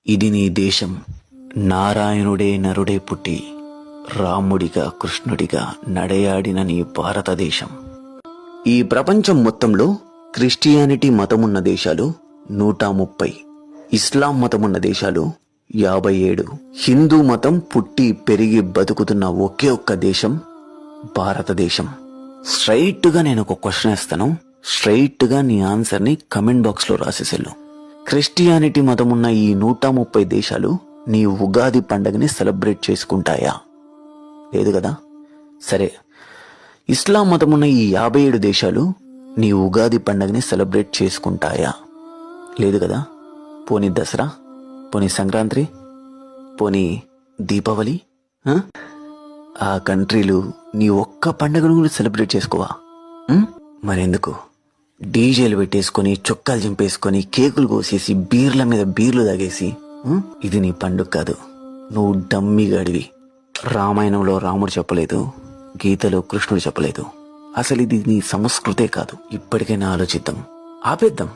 ఇది నీ దేశం. నారాయణుడే నరుడే పుట్టి రాముడిగా కృష్ణుడిగా నడయాడిన నీ భారతదేశం. ఈ ప్రపంచం మొత్తంలో క్రిస్టియానిటీ మతమున్న దేశాలు 130, ఇస్లాం మతమున్న దేశాలు 57, హిందూ మతం పుట్టి పెరిగి బతుకుతున్న ఒకే ఒక్క దేశం భారతదేశం. స్ట్రైట్ గా నేను ఒక క్వశ్చన్ ఇస్తాను, స్ట్రైట్ గా నీ ఆన్సర్ ని కమెంట్ బాక్స్ లో రాసేసెళ్ళు. క్రిస్టియానిటీ మతమున్న ఈ 130 దేశాలు నీ ఉగాది పండుగని సెలబ్రేట్ చేసుకుంటాయా? లేదు కదా. సరే, ఇస్లాం మతమున్న ఈ 57 దేశాలు నీ ఉగాది పండుగని సెలబ్రేట్ చేసుకుంటాయా? లేదు కదా. పోనీ దసరా, పోనీ సంక్రాంతి, పోనీ దీపావళి, ఆ కంట్రీలు నీ ఒక్క పండుగను కూడా సెలబ్రేట్ చేసుకోవా? మరెందుకు డీజేలు పెట్టేసుకొని, చొక్కాలు చింపేసుకొని, కేకులు కోసేసి, బీర్ల మీద బీర్లు తాగేసి ఇది నీ పండుగ కాదు, నువ్వు డమ్మిగాడివి. రామాయణంలో రాముడు చెప్పలేదు, గీతలో కృష్ణుడు చెప్పలేదు. అసలు ఇది నీ సంస్కృతే కాదు. ఇప్పటికైనా ఆలోచిద్దాం, ఆపేద్దాం.